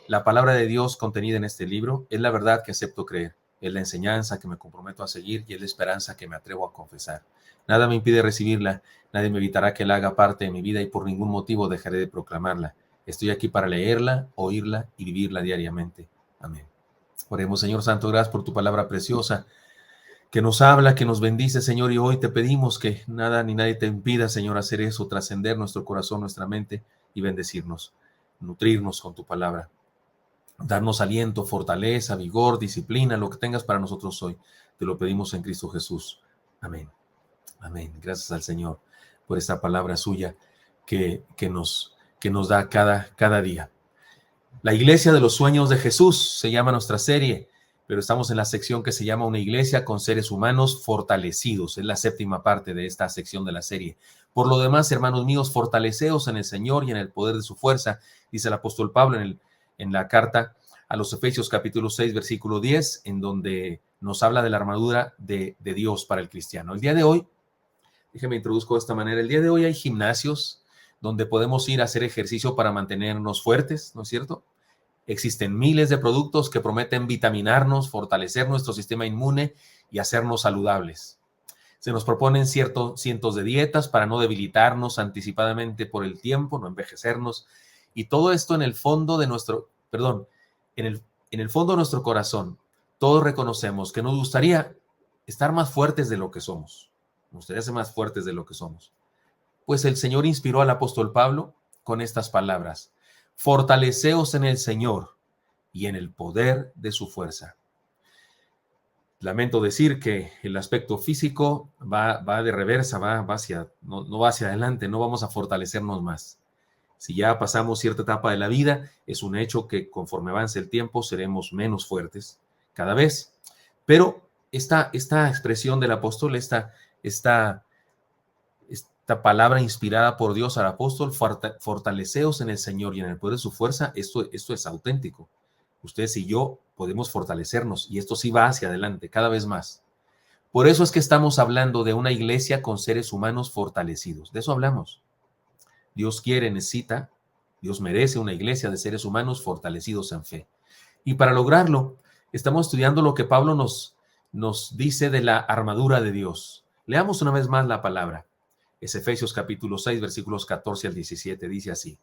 La palabra de Dios contenida en este libro es la verdad que acepto creer, es la enseñanza que me comprometo a seguir y es la esperanza que me atrevo a confesar. Nada me impide recibirla, nadie me evitará que la haga parte de mi vida y por ningún motivo dejaré de proclamarla. Estoy aquí para leerla, oírla y vivirla diariamente. Amén. Oremos, Señor Santo, gracias por tu palabra preciosa que nos habla, que nos bendice, Señor, y hoy te pedimos que nada ni nadie te impida, Señor, hacer eso, trascender nuestro corazón, nuestra mente y bendecirnos, nutrirnos con tu palabra, darnos aliento, fortaleza, vigor, disciplina, lo que tengas para nosotros hoy. Te lo pedimos en Cristo Jesús. Amén. Amén. Gracias al Señor por esta palabra suya que nos da cada día. La Iglesia de los Sueños de Jesús se llama nuestra serie, pero estamos en la sección que se llama Una iglesia con seres humanos fortalecidos. Es la 7ª parte de esta sección de la serie. Por lo demás, hermanos míos, fortaleceos en el Señor y en el poder de su fuerza, dice el apóstol Pablo en la carta a los Efesios capítulo 6, versículo 10, en donde nos habla de la armadura de Dios para el cristiano. El día de hoy, déjeme introduzco de esta manera, el día de hoy hay gimnasios donde podemos ir a hacer ejercicio para mantenernos fuertes, ¿no es cierto? Existen miles de productos que prometen vitaminarnos, fortalecer nuestro sistema inmune y hacernos saludables. Se nos proponen cientos de dietas para no debilitarnos anticipadamente por el tiempo, no envejecernos, y todo esto en el fondo de nuestro, en el fondo de nuestro corazón, todos reconocemos que nos gustaría estar más fuertes de lo que somos. Nos gustaría ser más fuertes de lo que somos. Pues el Señor inspiró al apóstol Pablo con estas palabras: fortaleceos en el Señor y en el poder de su fuerza. Lamento decir que el aspecto físico va de reversa, no va hacia adelante, no vamos a fortalecernos más. Si ya pasamos cierta etapa de la vida, es un hecho que conforme avance el tiempo seremos menos fuertes cada vez. Pero esta expresión del apóstol, esta palabra inspirada por Dios al apóstol, fortaleceos en el Señor y en el poder de su fuerza, esto es auténtico. Ustedes y yo podemos fortalecernos y esto sí va hacia adelante cada vez más. Por eso es que estamos hablando de una iglesia con seres humanos fortalecidos. De eso hablamos. Dios quiere, necesita, Dios merece una iglesia de seres humanos fortalecidos en fe. Y para lograrlo, estamos estudiando lo que Pablo nos dice de la armadura de Dios. Leamos una vez más la palabra. Es Efesios capítulo 6, versículos 14 al 17, dice así: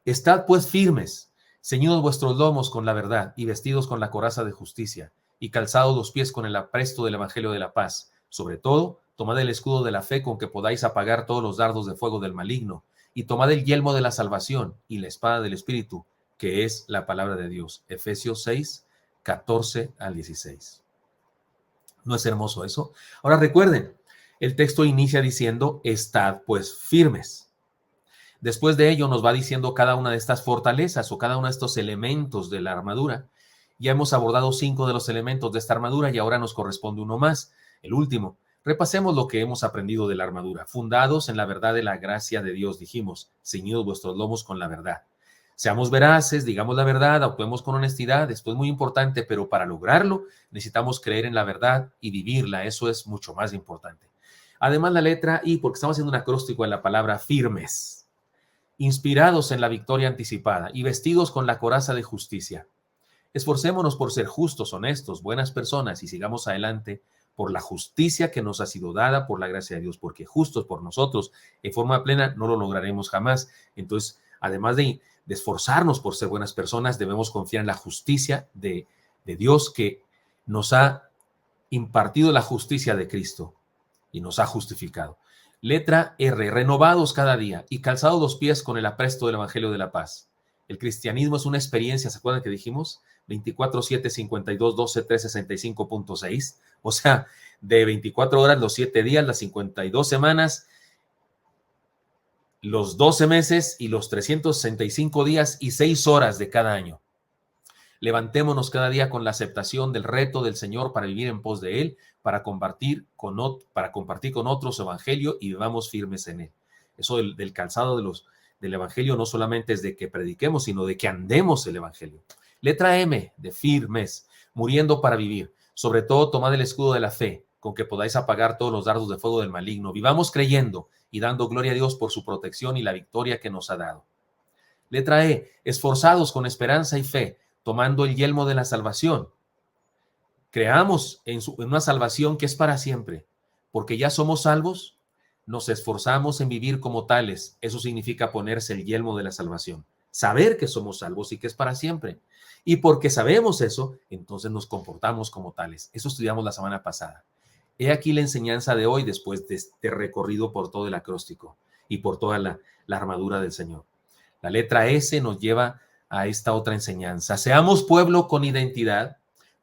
Estad pues firmes, ceñidos vuestros lomos con la verdad, y vestidos con la coraza de justicia, y calzados los pies con el apresto del evangelio de la paz. Sobre todo, tomad el escudo de la fe con que podáis apagar todos los dardos de fuego del maligno, y tomad el yelmo de la salvación y la espada del Espíritu, que es la palabra de Dios. Efesios 6, 14 al 16. ¿No es hermoso eso? Ahora recuerden, el texto inicia diciendo: estad pues firmes. Después de ello nos va diciendo cada una de estas fortalezas o cada uno de estos elementos de la armadura. Ya hemos abordado 5 de los elementos de esta armadura y ahora nos corresponde uno más, el último. Repasemos lo que hemos aprendido de la armadura. Fundados en la verdad de la gracia de Dios, dijimos, ceñidos vuestros lomos con la verdad. Seamos veraces, digamos la verdad, actuemos con honestidad, esto es muy importante, pero para lograrlo necesitamos creer en la verdad y vivirla, eso es mucho más importante. Además, la letra I, porque estamos haciendo un acróstico en la palabra firmes, inspirados en la victoria anticipada y vestidos con la coraza de justicia. Esforcémonos por ser justos, honestos, buenas personas y sigamos adelante por la justicia que nos ha sido dada por la gracia de Dios, porque justos por nosotros en forma plena no lo lograremos jamás. Entonces, además de esforzarnos por ser buenas personas, debemos confiar en la justicia de Dios, que nos ha impartido la justicia de Cristo y nos ha justificado. Letra R, renovados cada día y calzados los pies con el apresto del evangelio de la paz. El cristianismo es una experiencia, ¿se acuerdan que dijimos? 24/7, 52, 12, 3, 65.6. O sea, de 24 horas los 7 días, las 52 semanas, los 12 meses y los 365 días y 6 horas de cada año. Levantémonos cada día con la aceptación del reto del Señor para vivir en pos de Él, para compartir con otros evangelio y vivamos firmes en Él. Eso del calzado del evangelio no solamente es de que prediquemos, sino de que andemos el evangelio. Letra M, de firmes, muriendo para vivir. Sobre todo, tomad el escudo de la fe, con que podáis apagar todos los dardos de fuego del maligno. Vivamos creyendo y dando gloria a Dios por su protección y la victoria que nos ha dado. Letra E, esforzados con esperanza y fe, tomando el yelmo de la salvación. Creamos en una salvación que es para siempre, porque ya somos salvos, nos esforzamos en vivir como tales. Eso significa ponerse el yelmo de la salvación, saber que somos salvos y que es para siempre. Y porque sabemos eso, entonces nos comportamos como tales. Eso estudiamos la semana pasada. He aquí la enseñanza de hoy después de este recorrido por todo el acróstico y por toda la armadura del Señor. La letra S nos lleva a esta otra enseñanza. Seamos pueblo con identidad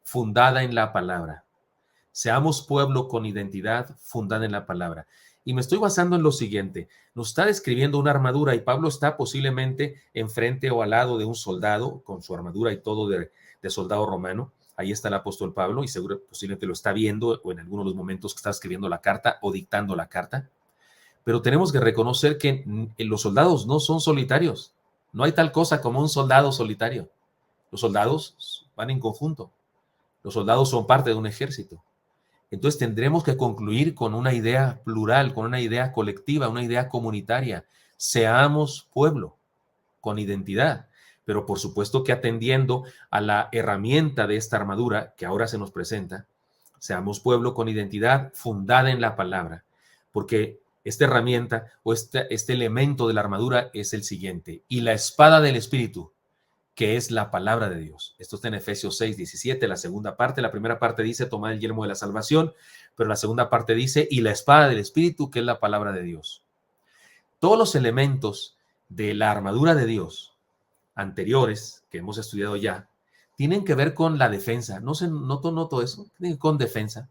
fundada en la palabra. Seamos pueblo con identidad fundada en la palabra. Y me estoy basando en lo siguiente. Nos está describiendo una armadura y Pablo está posiblemente enfrente o al lado de un soldado con su armadura y todo de soldado romano. Ahí está el apóstol Pablo y seguro posiblemente lo está viendo o en alguno de los momentos que está escribiendo la carta o dictando la carta. Pero tenemos que reconocer que los soldados no son solitarios. No hay tal cosa como un soldado solitario. Los soldados van en conjunto. Los soldados son parte de un ejército. Entonces tendremos que concluir con una idea plural, con una idea colectiva, una idea comunitaria. Seamos pueblo con identidad, pero por supuesto que atendiendo a la herramienta de esta armadura que ahora se nos presenta, seamos pueblo con identidad fundada en la palabra, porque esta herramienta o este elemento de la armadura es el siguiente: y la espada del Espíritu, que es la palabra de Dios. Esto está en Efesios 6:17, la segunda parte. La primera parte dice, tomad el yelmo de la salvación, pero la segunda parte dice, y la espada del Espíritu, que es la palabra de Dios. Todos los elementos de la armadura de Dios anteriores, que hemos estudiado ya, tienen que ver con la defensa. ¿No se notó eso? Tienen que ver con defensa.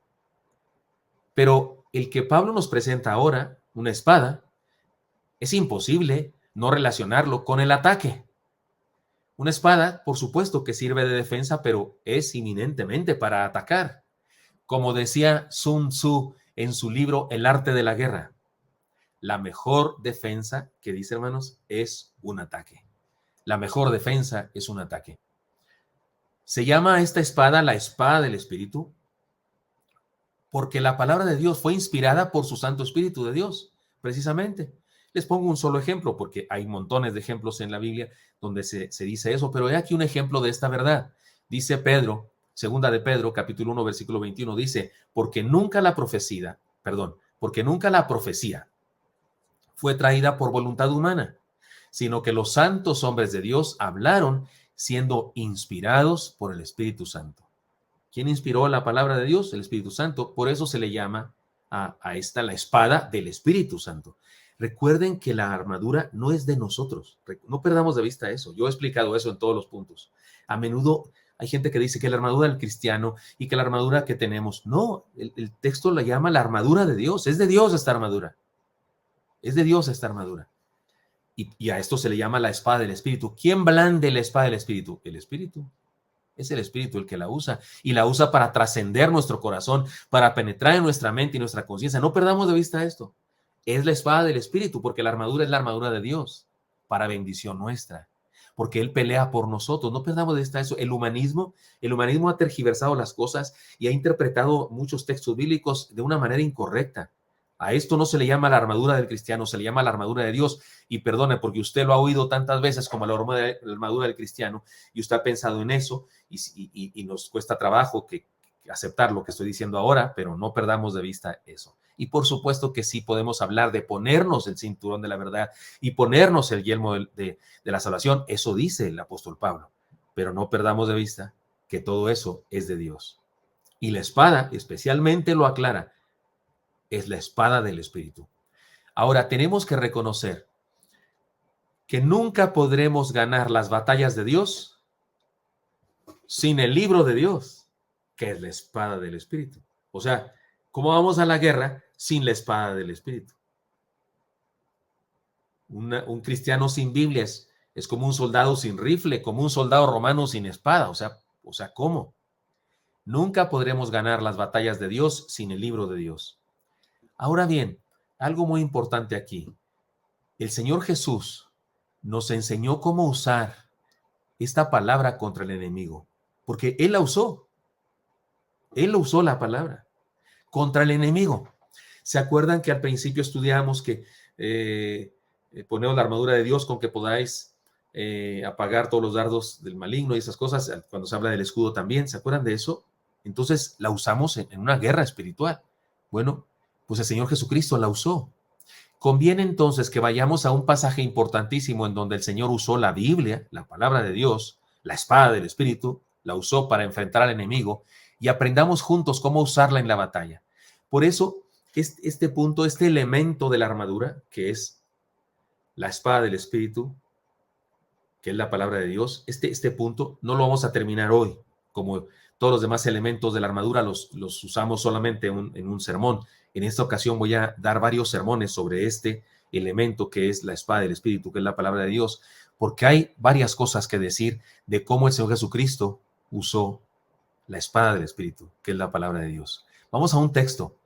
Pero el que Pablo nos presenta ahora, una espada, es imposible no relacionarlo con el ataque. Una espada, por supuesto que sirve de defensa, pero es inminentemente para atacar. Como decía Sun Tzu en su libro El arte de la guerra, la mejor defensa, que dice hermanos, es un ataque. La mejor defensa es un ataque. Se llama esta espada la espada del Espíritu porque la palabra de Dios fue inspirada por su Santo Espíritu de Dios, precisamente. Les pongo un solo ejemplo, porque hay montones de ejemplos en la Biblia donde se dice eso, pero he aquí un ejemplo de esta verdad. Dice Pedro, segunda de Pedro, capítulo 1, versículo 21, dice, porque nunca la profecía fue traída por voluntad humana, sino que los santos hombres de Dios hablaron siendo inspirados por el Espíritu Santo. ¿Quién inspiró la palabra de Dios? El Espíritu Santo. Por eso se le llama a esta la espada del Espíritu Santo. Recuerden que la armadura no es de nosotros. No perdamos de vista eso. Yo he explicado eso en todos los puntos. A menudo hay gente que dice que la armadura del cristiano y que la armadura que tenemos. No, el texto la llama la armadura de Dios. Es de Dios esta armadura. Es de Dios esta armadura. Y a esto se le llama la espada del Espíritu. ¿Quién blande la espada del Espíritu? El Espíritu. Es el Espíritu el que la usa y la usa para trascender nuestro corazón, para penetrar en nuestra mente y nuestra conciencia. No perdamos de vista esto. Es la espada del Espíritu porque la armadura es la armadura de Dios para bendición nuestra, porque Él pelea por nosotros. No perdamos de vista eso. El humanismo ha tergiversado las cosas y ha interpretado muchos textos bíblicos de una manera incorrecta. A esto no se le llama la armadura del cristiano, se le llama la armadura de Dios. Y perdone, porque usted lo ha oído tantas veces como la armadura del cristiano y usted ha pensado en eso y nos cuesta trabajo que aceptar lo que estoy diciendo ahora, pero no perdamos de vista eso. Y por supuesto que sí podemos hablar de ponernos el cinturón de la verdad y ponernos el yelmo de la salvación. Eso dice el apóstol Pablo, pero no perdamos de vista que todo eso es de Dios. Y la espada especialmente lo aclara. Es la espada del Espíritu. Ahora, tenemos que reconocer que nunca podremos ganar las batallas de Dios sin el libro de Dios, que es la espada del Espíritu. O sea, ¿cómo vamos a la guerra sin la espada del Espíritu? Un cristiano sin Biblia es como un soldado sin rifle, como un soldado romano sin espada. O sea, ¿cómo? Nunca podremos ganar las batallas de Dios sin el libro de Dios. Ahora bien, algo muy importante aquí. El Señor Jesús nos enseñó cómo usar esta palabra contra el enemigo, porque Él la usó. Él usó la palabra contra el enemigo. ¿Se acuerdan que al principio estudiamos que ponemos la armadura de Dios con que podáis apagar todos los dardos del maligno y esas cosas, cuando se habla del escudo también, ¿se acuerdan de eso? Entonces la usamos en una guerra espiritual. Bueno, pues el Señor Jesucristo la usó. Conviene entonces que vayamos a un pasaje importantísimo en donde el Señor usó la Biblia, la palabra de Dios, la espada del Espíritu, la usó para enfrentar al enemigo y aprendamos juntos cómo usarla en la batalla. Por eso, este punto, este elemento de la armadura, que es la espada del Espíritu, que es la palabra de Dios, este punto no lo vamos a terminar hoy, como todos los demás elementos de la armadura los usamos solamente en un sermón. En esta ocasión voy a dar varios sermones sobre este elemento que es la espada del Espíritu, que es la palabra de Dios, porque hay varias cosas que decir de cómo el Señor Jesucristo usó la espada del Espíritu, que es la palabra de Dios. Vamos a un texto.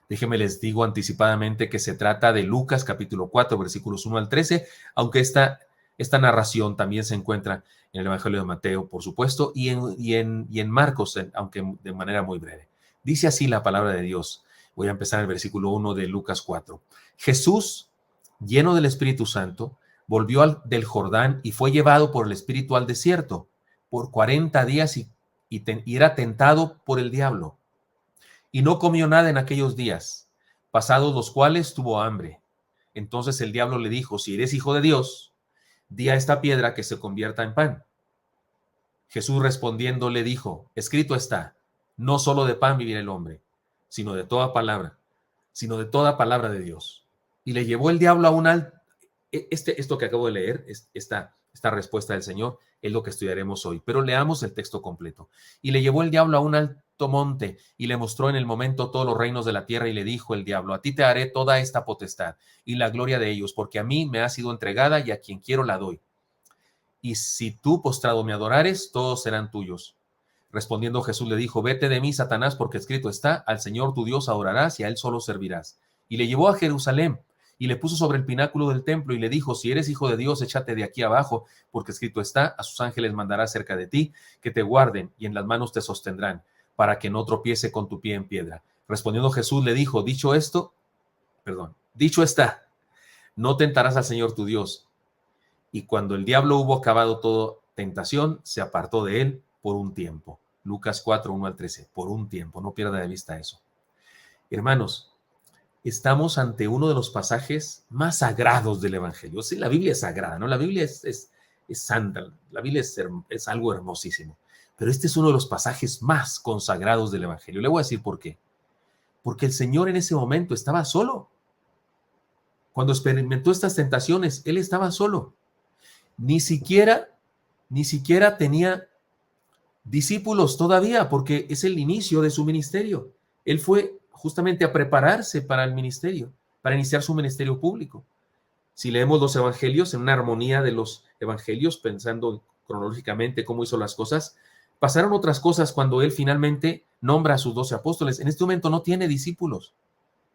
Déjenme les digo anticipadamente que se trata de Lucas capítulo 4, versículos 1 al 13, aunque esta narración también se encuentra en el Evangelio de Mateo, por supuesto, y en Marcos, aunque de manera muy breve. Dice así la palabra de Dios. Voy a empezar el versículo 1 de Lucas 4. Jesús, lleno del Espíritu Santo, volvió del Jordán y fue llevado por el Espíritu al desierto por 40 días y era tentado por el diablo. Y no comió nada en aquellos días, pasados los cuales tuvo hambre. Entonces el diablo le dijo, si eres hijo de Dios, di a esta piedra que se convierta en pan. Jesús respondiendo le dijo, escrito está, no solo de pan vivirá el hombre, sino de toda palabra de Dios. Y le llevó el diablo a un alto. Esto que acabo de leer, esta respuesta del Señor, es lo que estudiaremos hoy. Pero leamos el texto completo. Y le llevó el diablo a un alto monte y le mostró en el momento todos los reinos de la tierra y le dijo el diablo, a ti te haré toda esta potestad y la gloria de ellos, porque a mí me ha sido entregada y a quien quiero la doy. Y si tú postrado me adorares, todos serán tuyos. Respondiendo Jesús le dijo, vete de mí, Satanás, porque escrito está, al Señor tu Dios adorarás y a él solo servirás. Y le llevó a Jerusalén y le puso sobre el pináculo del templo y le dijo, si eres hijo de Dios, échate de aquí abajo, porque escrito está, a sus ángeles mandará cerca de ti, que te guarden y en las manos te sostendrán, para que no tropiece con tu pie en piedra. Respondiendo Jesús le dijo, dicho está, no tentarás al Señor tu Dios. Y cuando el diablo hubo acabado toda tentación, se apartó de él por un tiempo. Lucas 4, 1 al 13, por un tiempo, no pierda de vista eso. Hermanos, estamos ante uno de los pasajes más sagrados del Evangelio. Sí, la Biblia es sagrada, ¿no? La Biblia es santa, la Biblia es algo hermosísimo. Pero este es uno de los pasajes más consagrados del Evangelio. Le voy a decir por qué. Porque el Señor en ese momento estaba solo. Cuando experimentó estas tentaciones, Él estaba solo. Ni siquiera tenía discípulos todavía, porque es el inicio de su ministerio. Él fue justamente a prepararse para el ministerio, para iniciar su ministerio público. Si leemos los evangelios en una armonía de los evangelios, pensando cronológicamente cómo hizo las cosas, pasaron otras cosas cuando él finalmente nombra a sus 12 apóstoles. En este momento no tiene discípulos.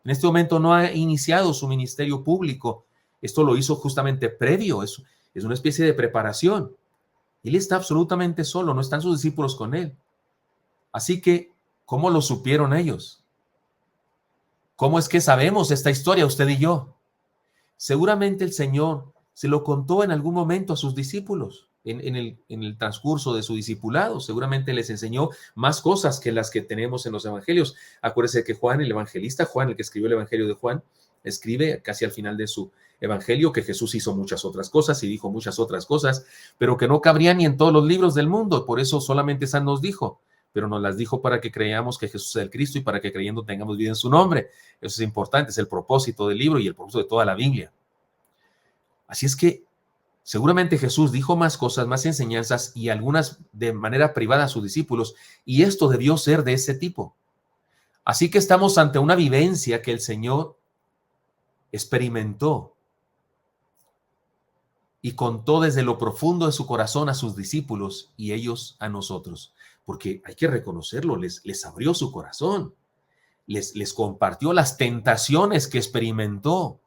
En este momento no ha iniciado su ministerio público. Esto lo hizo justamente previo, es una especie de preparación. Él está absolutamente solo, no están sus discípulos con él. Así que, ¿cómo lo supieron ellos? ¿Cómo es que sabemos esta historia, usted y yo? Seguramente el Señor se lo contó en algún momento a sus discípulos, en el transcurso de su discipulado. Seguramente les enseñó más cosas que las que tenemos en los evangelios. Acuérdese que Juan, el evangelista, Juan, el que escribió el evangelio de Juan, escribe casi al final de su evangelio que Jesús hizo muchas otras cosas y dijo muchas otras cosas, pero que no cabrían ni en todos los libros del mundo. Por eso solamente San nos dijo, pero nos las dijo para que creamos que Jesús es el Cristo y para que creyendo tengamos vida en su nombre. Eso es importante, es el propósito del libro y el propósito de toda la Biblia. Así es que seguramente Jesús dijo más cosas, más enseñanzas y algunas de manera privada a sus discípulos, y esto debió ser de ese tipo. Así que estamos ante una vivencia que el Señor experimentó y contó desde lo profundo de su corazón a sus discípulos y ellos a nosotros, porque hay que reconocerlo, les abrió su corazón, les compartió las tentaciones que experimentó.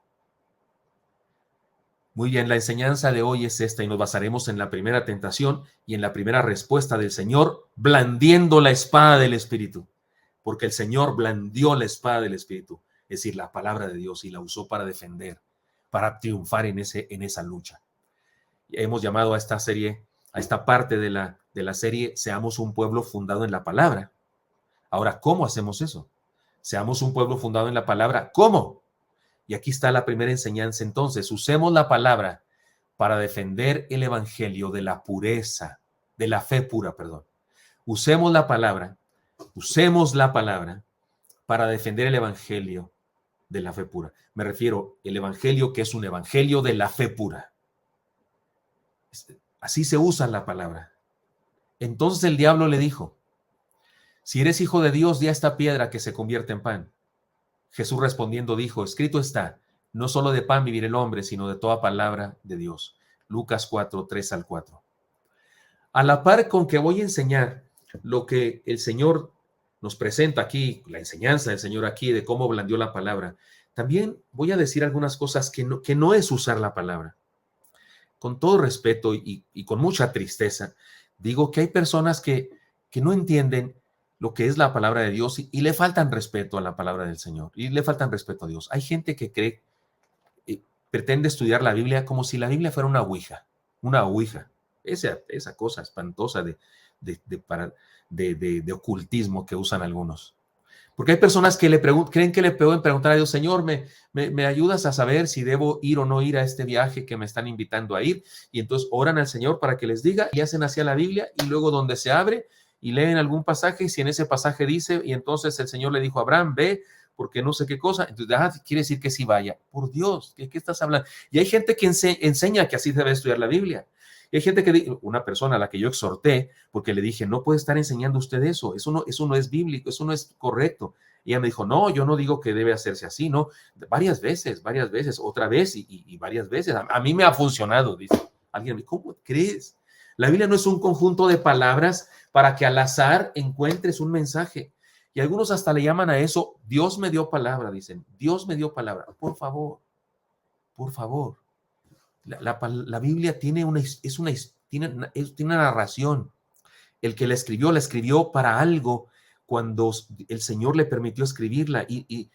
Muy bien, la enseñanza de hoy es esta y nos basaremos en la primera tentación y en la primera respuesta del Señor, blandiendo la espada del Espíritu, porque el Señor blandió la espada del Espíritu, es decir, la palabra de Dios, y la usó para defender, para triunfar en esa lucha. Hemos llamado a esta serie, a esta parte de la serie, Seamos un pueblo fundado en la palabra. Ahora, ¿cómo hacemos eso? Seamos un pueblo fundado en la palabra. ¿Cómo? Y aquí está la primera enseñanza. Entonces, usemos la palabra para defender el evangelio de la pureza, de la fe pura, perdón. Usemos la palabra para defender el evangelio de la fe pura. Me refiero al evangelio que es un evangelio de la fe pura. Así se usa la palabra. Entonces el diablo le dijo, si eres hijo de Dios, di a esta piedra que se convierte en pan. Jesús respondiendo dijo, escrito está, no solo de pan vivirá el hombre, sino de toda palabra de Dios. Lucas 4, 3 al 4. A la par con que voy a enseñar lo que el Señor nos presenta aquí, la enseñanza del Señor aquí de cómo blandió la palabra, también voy a decir algunas cosas que no es usar la palabra. Con todo respeto y con mucha tristeza, digo que hay personas que no entienden lo que es la palabra de Dios y le faltan respeto a la palabra del Señor y le faltan respeto a Dios. Hay gente que cree, pretende estudiar la Biblia como si la Biblia fuera una ouija, esa cosa espantosa de ocultismo que usan algunos. Porque hay personas que creen que le pueden preguntar a Dios, Señor, ¿me ayudas a saber si debo ir o no ir a este viaje que me están invitando a ir? Y entonces oran al Señor para que les diga y hacen hacia la Biblia y luego donde se abre y leen algún pasaje y si en ese pasaje dice y entonces el Señor le dijo a Abraham, ve, porque no sé qué cosa, entonces quiere decir que sí vaya. Por Dios, ¿qué estás hablando? Y hay gente que enseña que así debe estudiar la Biblia. Y hay gente una persona a la que yo exhorté, porque le dije, no puede estar enseñando usted eso no es bíblico, eso no es correcto. Y ella me dijo, no, yo no digo que debe hacerse así, ¿no? Varias veces, otra vez y varias veces. A mí me ha funcionado, dice. Alguien me dijo, ¿cómo crees? La Biblia no es un conjunto de palabras para que al azar encuentres un mensaje. Y algunos hasta le llaman a eso, Dios me dio palabra, dicen, Dios me dio palabra. Por favor. La Biblia tiene una narración. El que la escribió para algo cuando el Señor le permitió escribirla y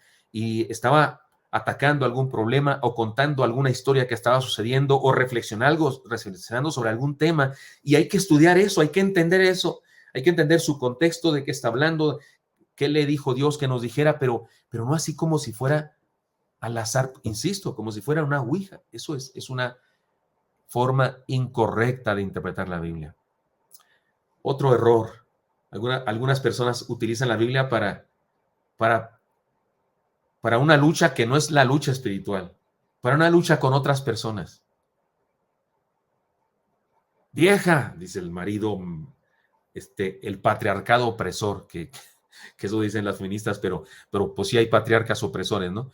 estaba atacando algún problema o contando alguna historia que estaba sucediendo o reflexionando sobre algún tema. Y hay que estudiar eso, hay que entender eso, hay que entender su contexto, de qué está hablando, qué le dijo Dios que nos dijera, pero no así como si fuera al azar, insisto, como si fuera una ouija. Eso es una forma incorrecta de interpretar la Biblia. Otro error. Algunas personas utilizan la Biblia para una lucha que no es la lucha espiritual, para una lucha con otras personas. Vieja, dice el marido, el patriarcado opresor, que eso dicen las feministas, pero pues sí hay patriarcas opresores, ¿no?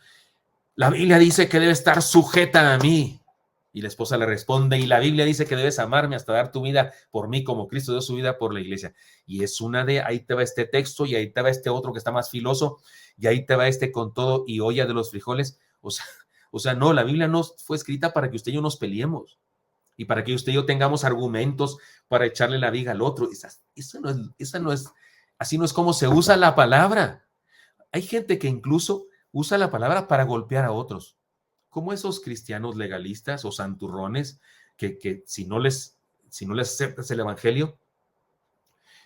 La Biblia dice que debe estar sujeta a mí. Y la esposa le responde, y la Biblia dice que debes amarme hasta dar tu vida por mí, como Cristo dio su vida por la iglesia. Y es ahí te va este texto, y ahí te va este otro que está más filoso, y ahí te va este con todo y olla de los frijoles. O sea, no, la Biblia no fue escrita para que usted y yo nos peleemos, y para que usted y yo tengamos argumentos para echarle la viga al otro. Así no es como se usa la palabra. Hay gente que incluso usa la palabra para golpear a otros, como esos cristianos legalistas o santurrones que si no les aceptas el evangelio,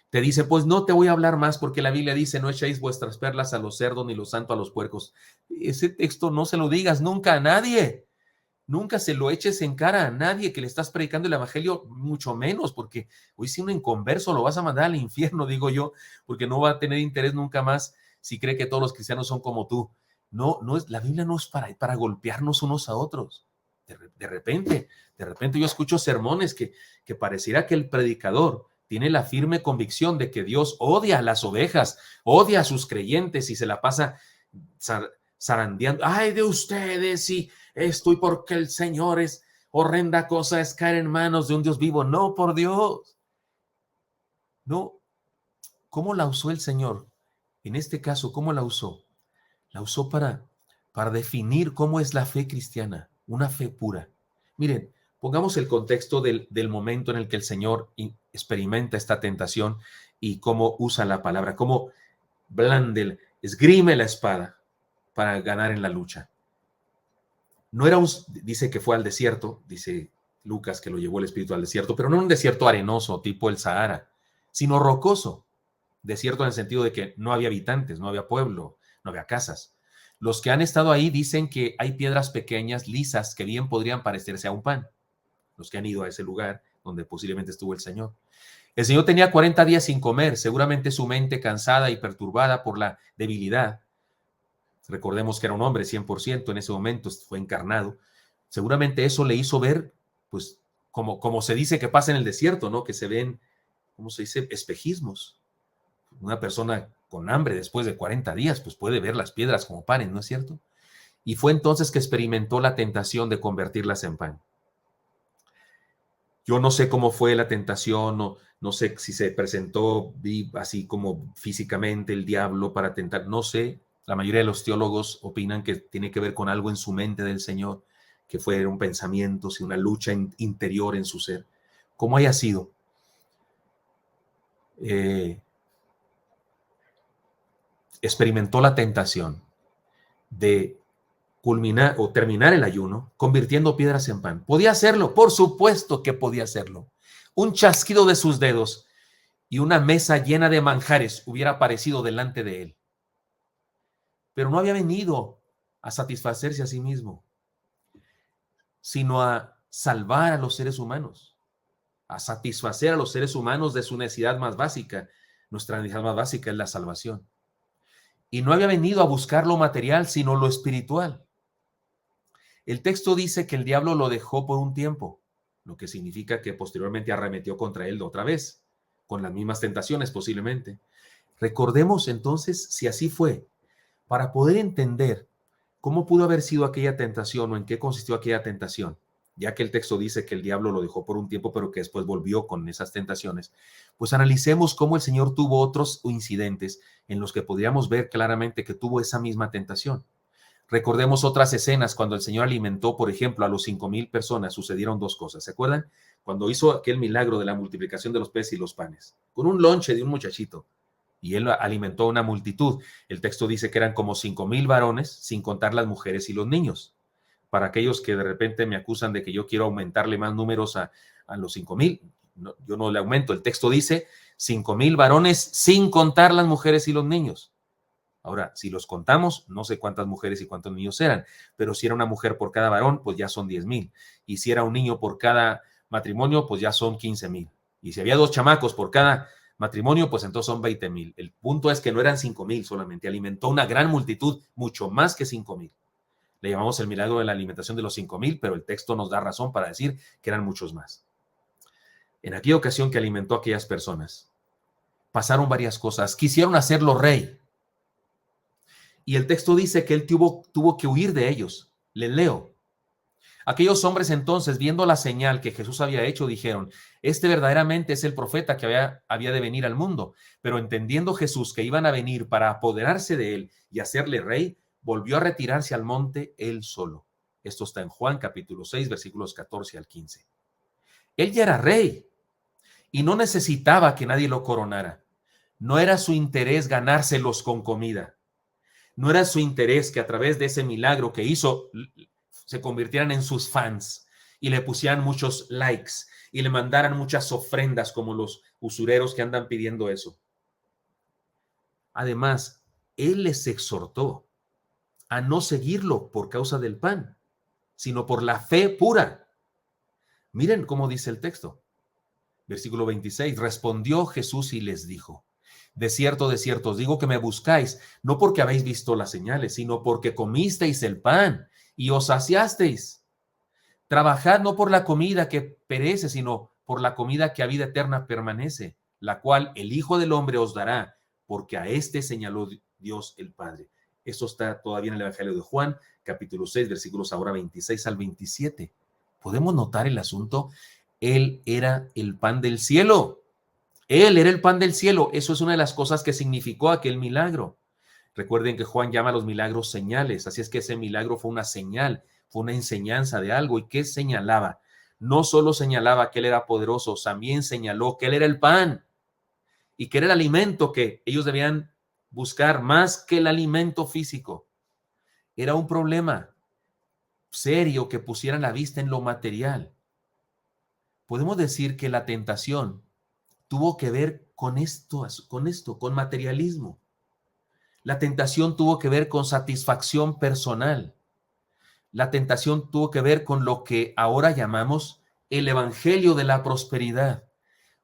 te dice, pues no te voy a hablar más porque la Biblia dice, no echéis vuestras perlas a los cerdos ni lo santo a los puercos. Ese texto no se lo digas nunca a nadie. Nunca se lo eches en cara a nadie que le estás predicando el evangelio, mucho menos, porque hoy si un inconverso lo vas a mandar al infierno, digo yo, porque no va a tener interés nunca más si cree que todos los cristianos son como tú. No, la Biblia no es para golpearnos unos a otros. De repente yo escucho sermones que pareciera que el predicador tiene la firme convicción de que Dios odia a las ovejas, odia a sus creyentes y se la pasa zarandeando. Ay, de ustedes, sí, estoy porque el Señor es horrenda cosa, es caer en manos de un Dios vivo. No, por Dios. No. ¿Cómo la usó el Señor? En este caso, ¿cómo la usó? La usó para definir cómo es la fe cristiana, una fe pura. Miren, pongamos el contexto del momento en el que el Señor experimenta esta tentación y cómo usa la palabra, cómo esgrime la espada para ganar en la lucha. No era dice que fue al desierto, dice Lucas, que lo llevó el Espíritu al desierto, pero no un desierto arenoso tipo el Sahara, sino rocoso. Desierto en el sentido de que no había habitantes, no había pueblo, no había casas. Los que han estado ahí dicen que hay piedras pequeñas, lisas, que bien podrían parecerse a un pan. Los que han ido a ese lugar donde posiblemente estuvo el Señor. El Señor tenía 40 días sin comer, seguramente su mente cansada y perturbada por la debilidad. Recordemos que era un hombre 100% en ese momento, fue encarnado. Seguramente eso le hizo ver, pues, como se dice que pasa en el desierto, ¿no? Que se ven, ¿cómo se dice? Espejismos. Una persona con hambre después de 40 días, pues puede ver las piedras como panes, ¿no es cierto? Y fue entonces que experimentó la tentación de convertirlas en pan. Yo no sé cómo fue la tentación, no sé si se presentó así como físicamente el diablo para tentar, no sé. La mayoría de los teólogos opinan que tiene que ver con algo en su mente del Señor, que fue un pensamiento, sí, una lucha interior en su ser. Como haya sido, experimentó la tentación de culminar o terminar el ayuno convirtiendo piedras en pan. ¿Podía hacerlo? Por supuesto que podía hacerlo. Un chasquido de sus dedos y una mesa llena de manjares hubiera aparecido delante de él. Pero no había venido a satisfacerse a sí mismo, sino a salvar a los seres humanos, a satisfacer a los seres humanos de su necesidad más básica. Nuestra necesidad más básica es la salvación. Y no había venido a buscar lo material, sino lo espiritual. El texto dice que el diablo lo dejó por un tiempo, lo que significa que posteriormente arremetió contra él otra vez, con las mismas tentaciones posiblemente. Recordemos entonces, si así fue, para poder entender cómo pudo haber sido aquella tentación o en qué consistió aquella tentación, ya que el texto dice que el diablo lo dejó por un tiempo, pero que después volvió con esas tentaciones, pues analicemos cómo el Señor tuvo otros incidentes en los que podríamos ver claramente que tuvo esa misma tentación. Recordemos otras escenas cuando el Señor alimentó, por ejemplo, a los 5,000 personas, sucedieron dos cosas. ¿Se acuerdan? Cuando hizo aquel milagro de la multiplicación de los peces y los panes, con un lonche de un muchachito, y él alimentó a una multitud. El texto dice que eran como 5,000 varones, sin contar las mujeres y los niños. Para aquellos que de repente me acusan de que yo quiero aumentarle más números a los 5,000, no, yo no le aumento. El texto dice 5,000 varones sin contar las mujeres y los niños. Ahora, si los contamos, no sé cuántas mujeres y cuántos niños eran, pero si era una mujer por cada varón, pues ya son 10,000. Y si era un niño por cada matrimonio, pues ya son 15,000. Y si había dos chamacos por cada matrimonio, pues entonces son 20,000. El punto es que no eran 5,000 solamente, alimentó una gran multitud, mucho más que 5,000. Le llamamos el milagro de la alimentación de los 5,000, pero el texto nos da razón para decir que eran muchos más. En aquella ocasión que alimentó a aquellas personas, pasaron varias cosas. Quisieron hacerlo rey. Y el texto dice que él tuvo que huir de ellos. Les leo. Aquellos hombres entonces, viendo la señal que Jesús había hecho, dijeron, este verdaderamente es el profeta que había de venir al mundo. Pero entendiendo Jesús que iban a venir para apoderarse de él y hacerle rey, volvió a retirarse al monte él solo. Esto está en Juan capítulo 6, versículos 14 al 15. Él ya era rey y no necesitaba que nadie lo coronara. No era su interés ganárselos con comida. No era su interés que a través de ese milagro que hizo se convirtieran en sus fans y le pusieran muchos likes y le mandaran muchas ofrendas como los usureros que andan pidiendo eso. Además, él les exhortó a no seguirlo por causa del pan, sino por la fe pura. Miren cómo dice el texto. Versículo 26. Respondió Jesús y les dijo, de cierto, os digo que me buscáis, no porque habéis visto las señales, sino porque comisteis el pan y os saciasteis. Trabajad no por la comida que perece, sino por la comida que a vida eterna permanece, la cual el Hijo del Hombre os dará, porque a este señaló Dios el Padre. Esto está todavía en el Evangelio de Juan, capítulo 6, versículos ahora 26 al 27. ¿Podemos notar el asunto? Él era el pan del cielo. Él era el pan del cielo. Eso es una de las cosas que significó aquel milagro. Recuerden que Juan llama a los milagros señales, así es que ese milagro fue una señal, fue una enseñanza de algo. ¿Y qué señalaba? No solo señalaba que él era poderoso, también señaló que él era el pan y que era el alimento que ellos debían buscar más que el alimento físico. Era un problema serio que pusieran la vista en lo material. podemos decir que la tentación tuvo que ver con materialismo. La tentación tuvo que ver con satisfacción personal. La tentación tuvo que ver con lo que ahora llamamos el evangelio de la prosperidad.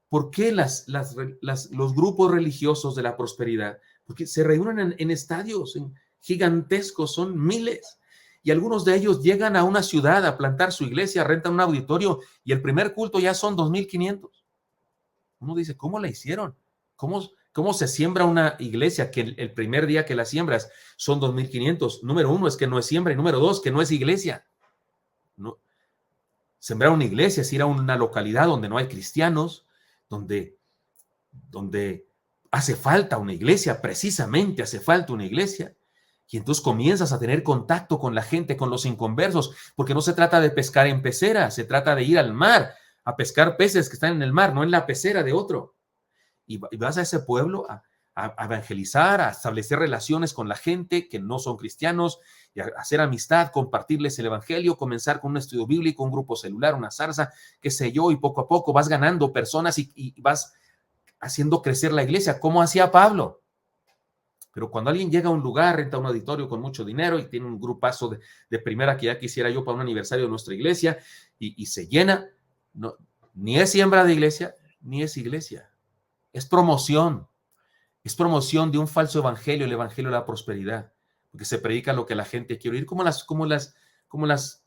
¿Por qué los grupos religiosos de la prosperidad? Porque se reúnen en estadios gigantescos, son miles. Y algunos de ellos llegan a una ciudad a plantar su iglesia, rentan un auditorio y el primer culto ya son 2,500. Uno dice, ¿cómo la hicieron? ¿Cómo se siembra una iglesia que el primer día que la siembras son 2,500? Número uno es que no es siembra y número dos, que no es iglesia. No. Sembrar una iglesia es ir a una localidad donde no hay cristianos, donde hace falta una iglesia, precisamente hace falta una iglesia. Y entonces comienzas a tener contacto con la gente, con los inconversos, porque no se trata de pescar en pecera, se trata de ir al mar a pescar peces que están en el mar, no en la pecera de otro. Y vas a ese pueblo a evangelizar, a establecer relaciones con la gente que no son cristianos, y a hacer amistad, compartirles el evangelio, comenzar con un estudio bíblico, un grupo celular, una zarza, qué sé yo, y poco a poco vas ganando personas y vas haciendo crecer la iglesia, como hacía Pablo. Pero cuando alguien llega a un lugar, renta un auditorio con mucho dinero y tiene un grupazo de primera que ya quisiera yo para un aniversario de nuestra iglesia y se llena, no, ni es siembra de iglesia, ni es iglesia. Es promoción de un falso evangelio, el evangelio de la prosperidad, porque se predica lo que la gente quiere oír, como las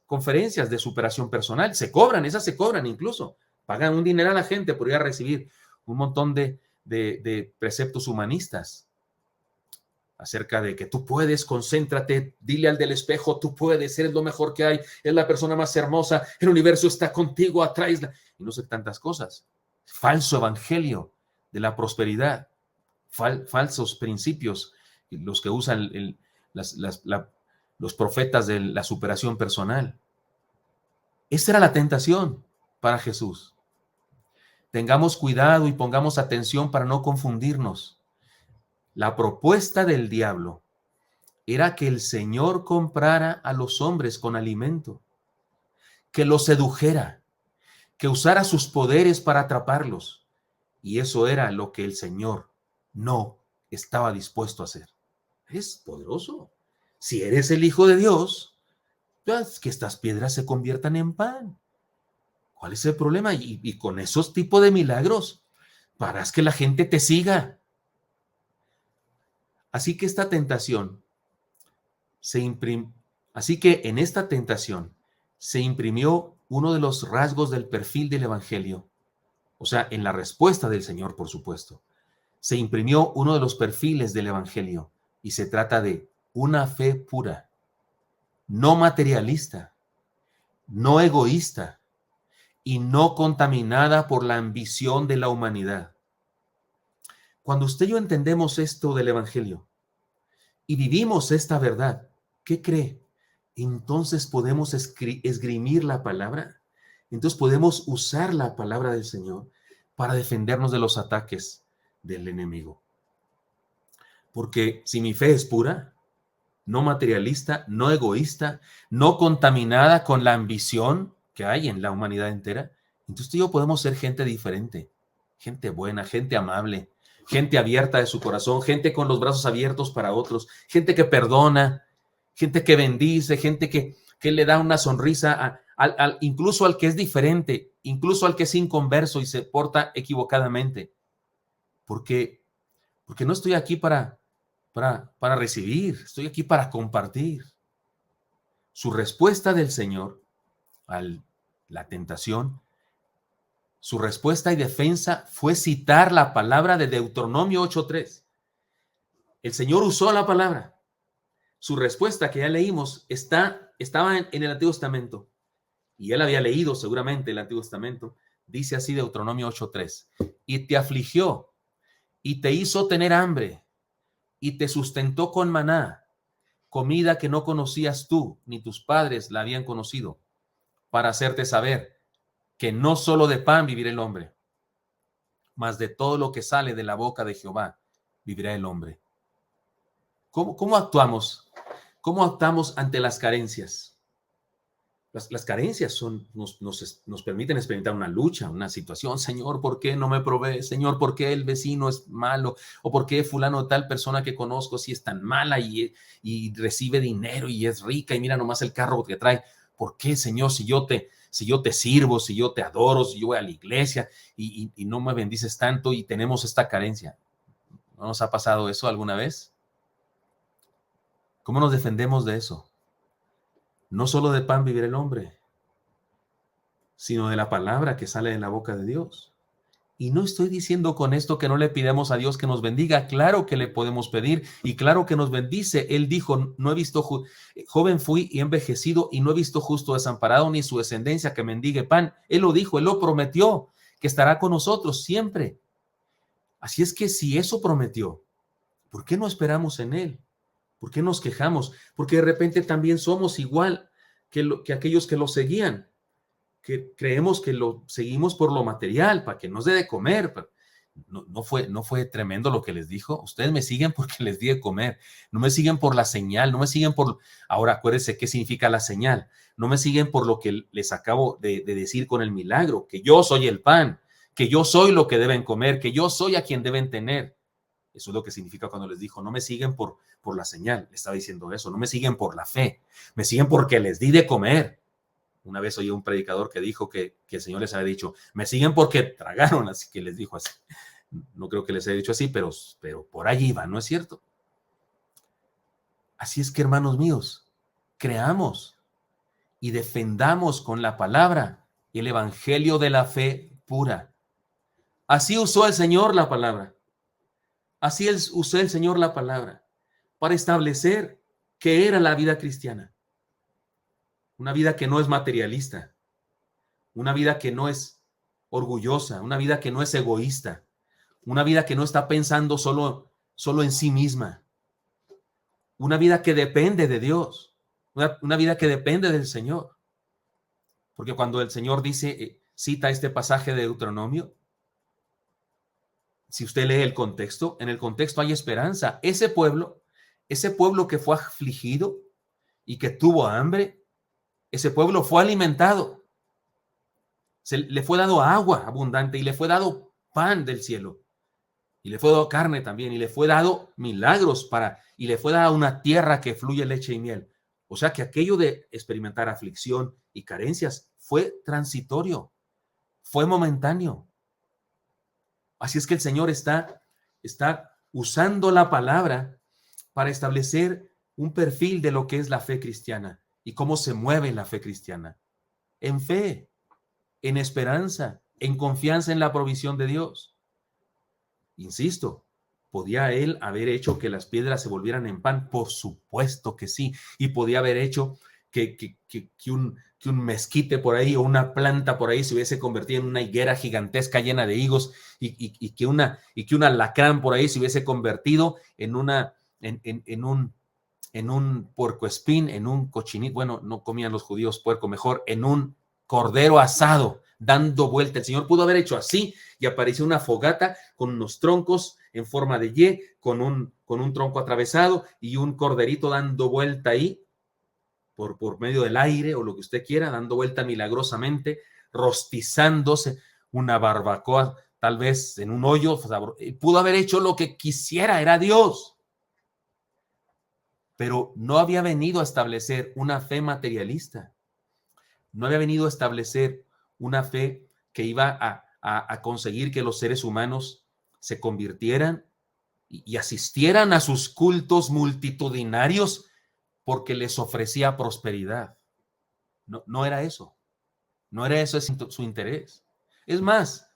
conferencias de superación personal, esas se cobran incluso, pagan un dinero a la gente por ir a recibir un montón de preceptos humanistas acerca de que tú puedes, concéntrate, dile al del espejo, tú puedes, eres lo mejor que hay, es la persona más hermosa, el universo está contigo, atraesla, y no sé tantas cosas. Falso evangelio de la prosperidad, falsos principios, los que usan los profetas de la superación personal. Esa era la tentación para Jesús. Tengamos cuidado y pongamos atención para no confundirnos. La propuesta del diablo era que el Señor comprara a los hombres con alimento, que los sedujera, que usara sus poderes para atraparlos. Y eso era lo que el Señor no estaba dispuesto a hacer. Es poderoso. Si eres el Hijo de Dios, pues que estas piedras se conviertan en pan. ¿Cuál es el problema? Y con esos tipos de milagros, para que la gente te siga. Así que en esta tentación se imprimió uno de los rasgos del perfil del Evangelio, o sea, en la respuesta del Señor, por supuesto, se imprimió uno de los perfiles del Evangelio y se trata de una fe pura, no materialista, no egoísta y no contaminada por la ambición de la humanidad. Cuando usted y yo entendemos esto del Evangelio y vivimos esta verdad, ¿qué cree? Entonces podemos esgrimir la palabra. Entonces podemos usar la palabra del Señor para defendernos de los ataques del enemigo. Porque si mi fe es pura, no materialista, no egoísta, no contaminada con la ambición que hay en la humanidad entera, entonces tú y yo podemos ser gente diferente, gente buena, gente amable, gente abierta de su corazón, gente con los brazos abiertos para otros, gente que perdona, gente que bendice, gente que le da una sonrisa incluso al que es diferente, incluso al que es inconverso y se porta equivocadamente. Porque no estoy aquí para recibir, estoy aquí para compartir. Su respuesta del Señor a la tentación, su respuesta y defensa fue citar la palabra de Deuteronomio 8:3. El Señor usó la palabra. Su respuesta, que ya leímos, estaba en el Antiguo Testamento. Y él había leído seguramente el Antiguo Testamento. Dice así Deuteronomio 8:3. Y te afligió y te hizo tener hambre y te sustentó con maná, comida que no conocías tú ni tus padres la habían conocido, para hacerte saber que no solo de pan vivirá el hombre, mas de todo lo que sale de la boca de Jehová vivirá el hombre. ¿Cómo actuamos? ¿Cómo actuamos ante las carencias? Las carencias nos permiten experimentar una lucha, una situación. Señor, ¿por qué no me provee? Señor, ¿por qué el vecino es malo? ¿O por qué fulano, tal persona que conozco, si es tan mala y recibe dinero y es rica y mira nomás el carro que trae? ¿Por qué, Señor, si yo te sirvo, si yo te adoro, si yo voy a la iglesia y no me bendices tanto y tenemos esta carencia? ¿No nos ha pasado eso alguna vez? ¿Cómo nos defendemos de eso? No solo de pan vivirá el hombre, sino de la palabra que sale de la boca de Dios. Y no estoy diciendo con esto que no le pidamos a Dios que nos bendiga. Claro que le podemos pedir y claro que nos bendice. Él dijo, no he visto, joven fui y envejecido y no he visto justo desamparado ni su descendencia que mendigue pan. Él lo dijo, él lo prometió, que estará con nosotros siempre. Así es que si eso prometió, ¿por qué no esperamos en él? ¿Por qué nos quejamos? Porque de repente también somos igual que aquellos que lo seguían, que creemos que lo seguimos por lo material, para que nos dé de comer. No fue tremendo lo que les dijo. Ustedes me siguen porque les di de comer. No me siguen por la señal, no me siguen por... Ahora acuérdense qué significa la señal. No me siguen por lo que les acabo de decir con el milagro, que yo soy el pan, que yo soy lo que deben comer, que yo soy a quien deben tener. Eso es lo que significa cuando les dijo, no me siguen por la señal. Le estaba diciendo eso, no me siguen por la fe, me siguen porque les di de comer. Una vez oí un predicador que dijo que el Señor les había dicho, me siguen porque tragaron, así que les dijo así. No creo que les haya dicho así, pero por allí va, ¿no es cierto? Así es que, hermanos míos, creamos y defendamos con la palabra el evangelio de la fe pura. Así usó el Señor la palabra. Así usó el Señor la palabra para establecer qué era la vida cristiana. Una vida que no es materialista, una vida que no es orgullosa, una vida que no es egoísta, una vida que no está pensando solo en sí misma, una vida que depende de Dios, una vida que depende del Señor. Porque cuando el Señor cita este pasaje de Deuteronomio, si usted lee el contexto, en el contexto hay esperanza. Ese pueblo que fue afligido y que tuvo hambre, ese pueblo fue alimentado. Le fue dado agua abundante y le fue dado pan del cielo. Y le fue dado carne también, y le fue dado milagros y le fue dada una tierra que fluye leche y miel. O sea que aquello de experimentar aflicción y carencias fue transitorio, fue momentáneo. Así es que el Señor está usando la palabra para establecer un perfil de lo que es la fe cristiana y cómo se mueve la fe cristiana. En fe, en esperanza, en confianza en la provisión de Dios. Insisto, ¿podía él haber hecho que las piedras se volvieran en pan? Por supuesto que sí. Y podía haber hecho que un mezquite por ahí o una planta por ahí se hubiese convertido en una higuera gigantesca llena de higos y que un alacrán por ahí se hubiese convertido en un puercoespín, en un cochinito. Bueno, no comían los judíos puerco, mejor en un cordero asado, dando vuelta. El Señor pudo haber hecho así y apareció una fogata con unos troncos en forma de Y, con un tronco atravesado y un corderito dando vuelta ahí por medio del aire o lo que usted quiera, dando vuelta milagrosamente, rostizándose, una barbacoa tal vez en un hoyo. Pudo haber hecho lo que quisiera, era Dios. Pero no había venido a establecer una fe materialista. No había venido a establecer una fe que iba a conseguir que los seres humanos se convirtieran y asistieran a sus cultos multitudinarios porque les ofrecía prosperidad. No era eso. No era eso su interés. Es más,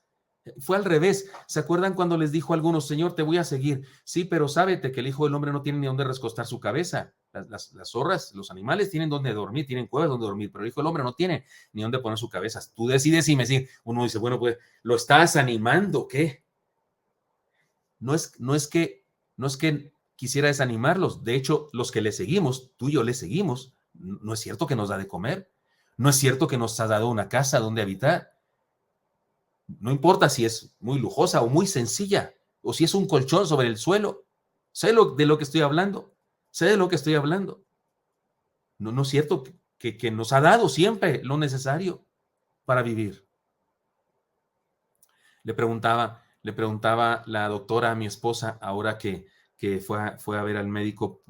fue al revés. ¿Se acuerdan cuando les dijo a algunos, Señor, te voy a seguir? Sí, pero sábete que el Hijo del Hombre no tiene ni dónde recostar su cabeza. Las zorras, los animales tienen dónde dormir, tienen cuevas donde dormir, pero el Hijo del Hombre no tiene ni dónde poner su cabeza. Tú decides si me sigues. Uno dice, bueno, pues, ¿lo estás animando? ¿Qué? No es que quisiera desanimarlos. De hecho, los que le seguimos, tú y yo le seguimos, no es cierto que nos da de comer. No es cierto que nos ha dado una casa donde habitar. No importa si es muy lujosa o muy sencilla, o si es un colchón sobre el suelo. Sé de lo que estoy hablando. Sé de lo que estoy hablando. No es cierto que nos ha dado siempre lo necesario para vivir. Le preguntaba la doctora a mi esposa, ahora que fue a ver al médico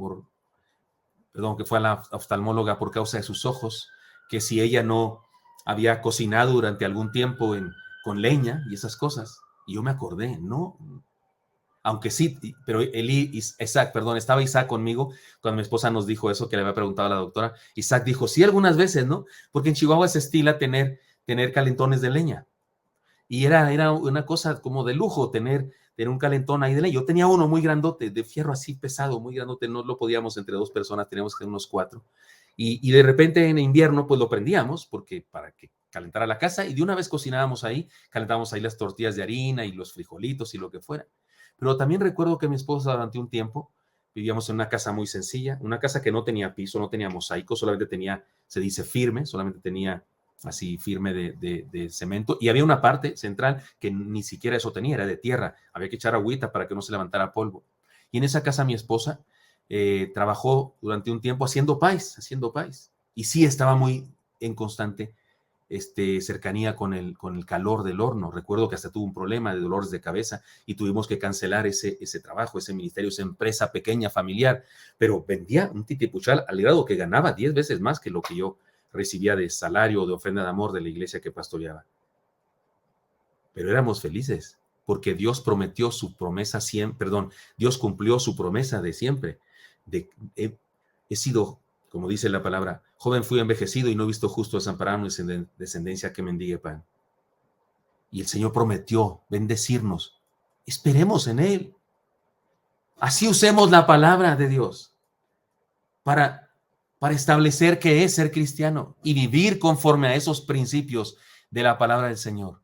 que fue a la oftalmóloga por causa de sus ojos, que si ella no había cocinado durante algún tiempo con leña y esas cosas. Y yo me acordé, no, aunque sí, pero estaba Isaac conmigo cuando mi esposa nos dijo eso, que le había preguntado a la doctora. Isaac dijo, sí, algunas veces, ¿no? Porque en Chihuahua se estila tener calentones de leña. Y era una cosa como de lujo tener un calentón ahí de leña. Yo tenía uno muy grandote, de fierro así pesado, muy grandote, no lo podíamos entre dos personas, teníamos que ser unos 4. Y de repente en invierno pues lo prendíamos para que calentara la casa, y de una vez cocinábamos ahí, calentábamos ahí las tortillas de harina y los frijolitos y lo que fuera. Pero también recuerdo que mi esposa durante un tiempo vivíamos en una casa muy sencilla, una casa que no tenía piso, no tenía mosaico, solamente tenía, se dice firme, solamente tenía así firme de cemento, y había una parte central que ni siquiera eso tenía, era de tierra, había que echar agüita para que no se levantara polvo. Y en esa casa mi esposa trabajó durante un tiempo haciendo pais, y sí estaba muy en constante cercanía con el calor del horno. Recuerdo que hasta tuvo un problema de dolores de cabeza y tuvimos que cancelar ese trabajo, ese ministerio, esa empresa pequeña, familiar, pero vendía un titipuchal al grado que ganaba 10 veces más que lo que yo recibía de salario o de ofrenda de amor de la iglesia que pastoreaba. Pero éramos felices porque Dios prometió su promesa siempre, Dios cumplió su promesa de siempre. He sido, como dice la palabra, joven fui envejecido y no he visto justo desamparado en descendencia que mendigue pan. Y el Señor prometió bendecirnos. Esperemos en Él. Así usemos la palabra de Dios para establecer qué es ser cristiano y vivir conforme a esos principios de la palabra del Señor.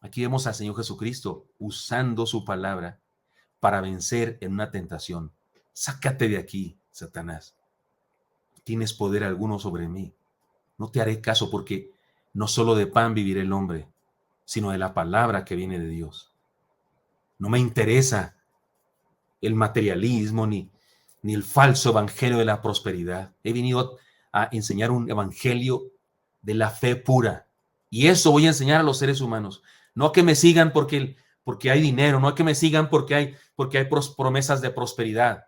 Aquí vemos al Señor Jesucristo usando su palabra para vencer en una tentación. Sácate de aquí, Satanás. Tienes poder alguno sobre mí. No te haré caso, porque no solo de pan vivirá el hombre, sino de la palabra que viene de Dios. No me interesa el materialismo ni el falso evangelio de la prosperidad. He venido a enseñar un evangelio de la fe pura. Y eso voy a enseñar a los seres humanos. No que me sigan porque hay dinero, no que me sigan porque hay promesas de prosperidad.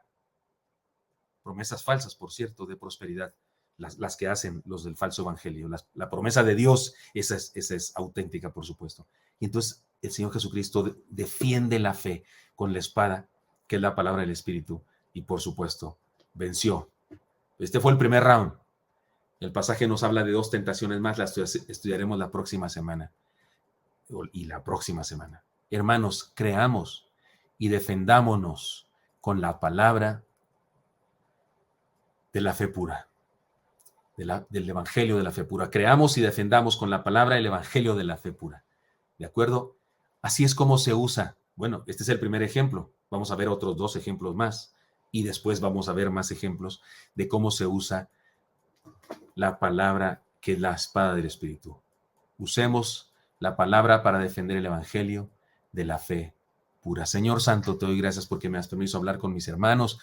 Promesas falsas, por cierto, de prosperidad. Las que hacen los del falso evangelio. La promesa de Dios, esa es auténtica, por supuesto. Y entonces el Señor Jesucristo defiende la fe con la espada, que es la palabra del Espíritu, y por supuesto, venció. Este fue el primer round. El pasaje nos habla de 2 tentaciones más, las estudiaremos la próxima semana. Y la próxima semana. Hermanos, creamos y defendámonos con la palabra de la fe pura. Del evangelio de la fe pura. Creamos y defendamos con la palabra el evangelio de la fe pura. ¿De acuerdo? Así es como se usa. Bueno, este es el primer ejemplo. Vamos a ver otros 2 ejemplos más y después vamos a ver más ejemplos de cómo se usa la palabra, que es la espada del Espíritu. Usemos la palabra para defender el evangelio de la fe pura. Señor Santo, te doy gracias porque me has permitido hablar con mis hermanos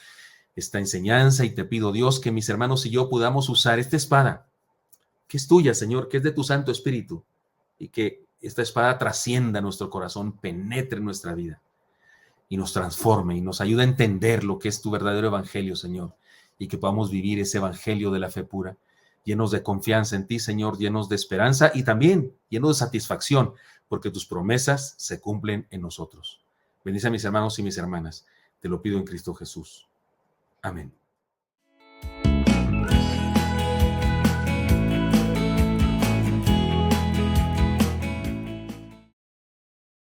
esta enseñanza, y te pido, Dios, que mis hermanos y yo podamos usar esta espada, que es tuya, Señor, que es de tu Santo Espíritu, y que esta espada trascienda nuestro corazón, penetre en nuestra vida y nos transforme y nos ayude a entender lo que es tu verdadero evangelio, Señor, y que podamos vivir ese evangelio de la fe pura, llenos de confianza en ti, Señor, llenos de esperanza y también llenos de satisfacción, porque tus promesas se cumplen en nosotros. Bendice a mis hermanos y mis hermanas. Te lo pido en Cristo Jesús. Amén.